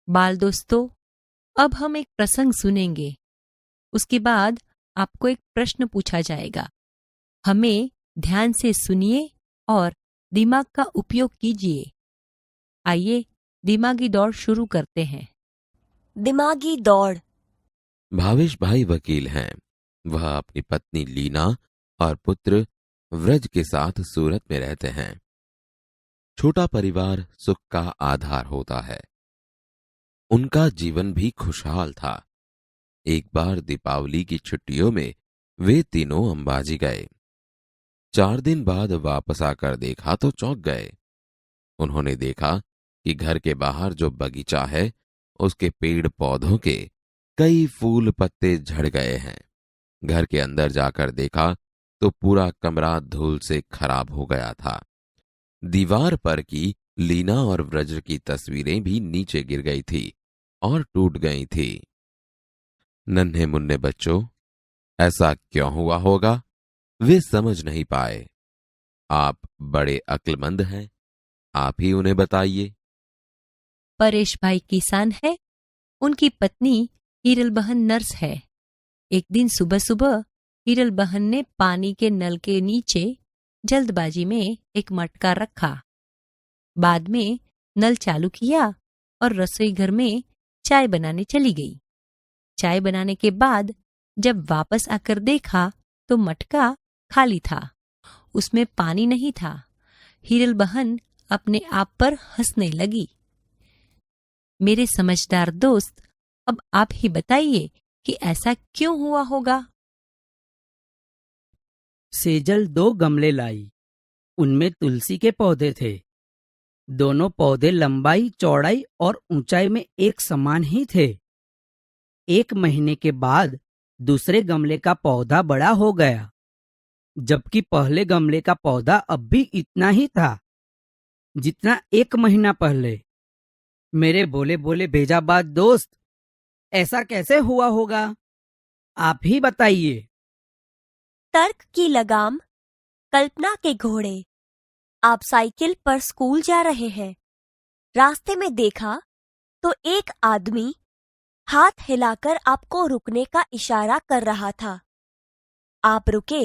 बाल दोस्तों, अब हम एक प्रसंग सुनेंगे। उसके बाद आपको एक प्रश्न पूछा जाएगा। हमें ध्यान से सुनिए और दिमाग का उपयोग कीजिए। आइए दिमागी दौड़ शुरू करते हैं। दिमागी दौड़। भावेश भाई वकील हैं। वह अपनी पत्नी लीना और पुत्र व्रज के साथ सूरत में रहते हैं। छोटा परिवार सुख का आधार होता है। उनका जीवन भी खुशहाल था। एक बार दीपावली की छुट्टियों में वे तीनों अंबाजी गए। 4 दिन बाद वापस आकर देखा तो चौंक गए। उन्होंने देखा कि घर के बाहर जो बगीचा है उसके पेड़ पौधों के कई फूल पत्ते झड़ गए हैं। घर के अंदर जाकर देखा तो पूरा कमरा धूल से खराब हो गया था। दीवार पर की लीना और व्रज की तस्वीरें भी नीचे गिर गई थी और टूट गई थी। नन्हे मुन्ने बच्चों, ऐसा क्यों हुआ होगा? वे समझ नहीं पाए। आप बड़े अक्लमंद हैं, आप ही उन्हें बताइए। परेश भाई किसान है। उनकी पत्नी हीरल बहन नर्स है। एक दिन सुबह सुबह हीरल बहन ने पानी के नल के नीचे जल्दबाजी में एक मटका रखा। बाद में नल चालू किया और रसोई घर में चाय बनाने चली गई। चाय बनाने के बाद जब वापस आकर देखा तो मटका खाली था, उसमें पानी नहीं था। हीरल बहन अपने आप पर हंसने लगी। मेरे समझदार दोस्त, अब आप ही बताइए कि ऐसा क्यों हुआ होगा? सेजल 2 गमले लाई। उनमें तुलसी के पौधे थे। दोनों पौधे लंबाई, चौड़ाई और ऊंचाई में एक समान ही थे। 1 महीने के बाद दूसरे गमले का पौधा बड़ा हो गया, जबकि पहले गमले का पौधा अब भी इतना ही था जितना 1 महीना पहले। मेरे बोले बोले भेजाबाज दोस्त, ऐसा कैसे हुआ होगा? आप ही बताइए। तर्क की लगाम, कल्पना के घोड़े। आप साइकिल पर स्कूल जा रहे हैं। रास्ते में देखा तो एक आदमी हाथ हिलाकर आपको रुकने का इशारा कर रहा था। आप रुके।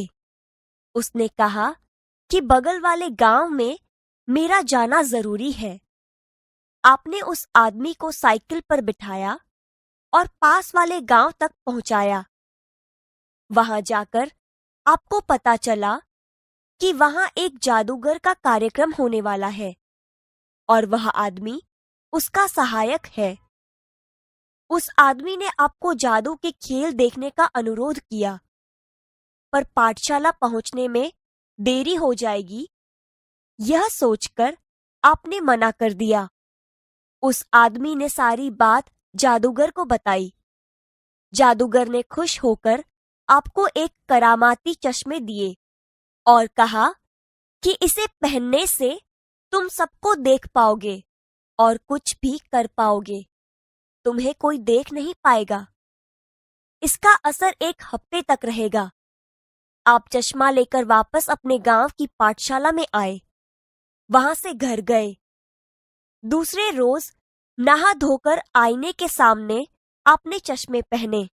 उसने कहा कि बगल वाले गांव में मेरा जाना जरूरी है। आपने उस आदमी को साइकिल पर बिठाया और पास वाले गांव तक पहुंचाया। वहां जाकर आपको पता चला कि वहां एक जादूगर का कार्यक्रम होने वाला है और वह आदमी उसका सहायक है। उस आदमी ने आपको जादू के खेल देखने का अनुरोध किया, पर पाठशाला पहुंचने में देरी हो जाएगी, यह सोचकर आपने मना कर दिया। उस आदमी ने सारी बात जादूगर को बताई। जादूगर ने खुश होकर आपको एक करामाती चश्मे दिए और कहा कि इसे पहनने से तुम सबको देख पाओगे और कुछ भी कर पाओगे। तुम्हें कोई देख नहीं पाएगा। इसका असर 1 हफ्ते तक रहेगा। आप चश्मा लेकर वापस अपने गांव की पाठशाला में आए। वहां से घर गए। दूसरे रोज नहा धोकर आईने के सामने आपने चश्मे पहने।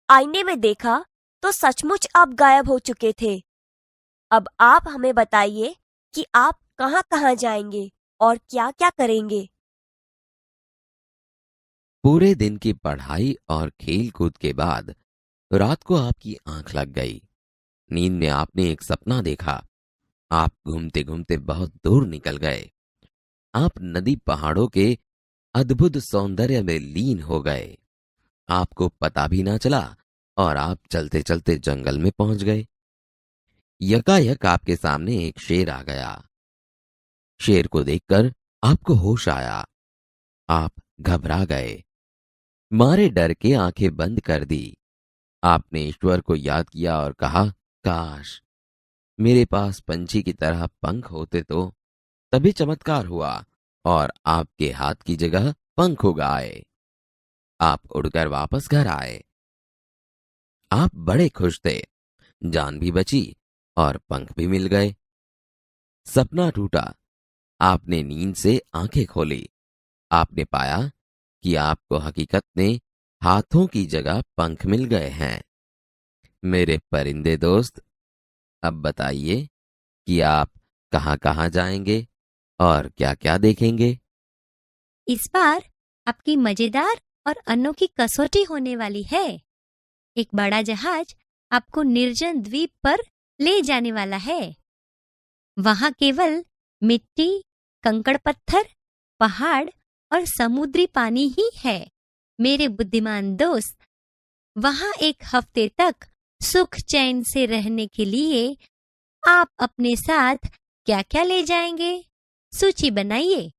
आईने में देखा तो सचमुच आप गायब हो चुके थे। अब आप हमें बताइए कि आप कहां कहां जाएंगे और क्या क्या करेंगे। पूरे दिन की पढ़ाई और खेल कूद के बाद रात को आपकी आंख लग गई। नींद में आपने एक सपना देखा। आप घूमते घूमते बहुत दूर निकल गए। आप नदी पहाड़ों के अद्भुत सौंदर्य में लीन हो गए। आपको पता भी ना चला और आप चलते चलते जंगल में पहुंच गए। यकायक आपके सामने एक शेर आ गया। शेर को देखकर आपको होश आया। आप घबरा गए। मारे डर के आंखें बंद कर दी। आपने ईश्वर को याद किया और कहा, काश मेरे पास पंछी की तरह पंख होते तो। तभी चमत्कार हुआ और आपके हाथ की जगह पंख उग आए। आप उड़कर वापस घर आए। आप बड़े खुश थे। जान भी बची और पंख भी मिल गए। सपना टूटा। आपने नींद से आंखें खोली। आपने पाया कि आपको हकीकत में हाथों की जगह पंख मिल गए हैं। मेरे परिंदे दोस्त, अब बताइए कि आप कहाँ कहाँ जाएंगे और क्या क्या देखेंगे। इस बार आपकी मजेदार और अनोखी कसौटी होने वाली है। एक बड़ा जहाज आपको निर्जन द्वीप पर ले जाने वाला है। वहां केवल मिट्टी, कंकड़ पत्थर, पहाड़ और समुद्री पानी ही है। मेरे बुद्धिमान दोस्त, वहां एक हफ्ते तक सुख चैन से रहने के लिए आप अपने साथ क्या क्या ले जाएंगे? सूची बनाइए।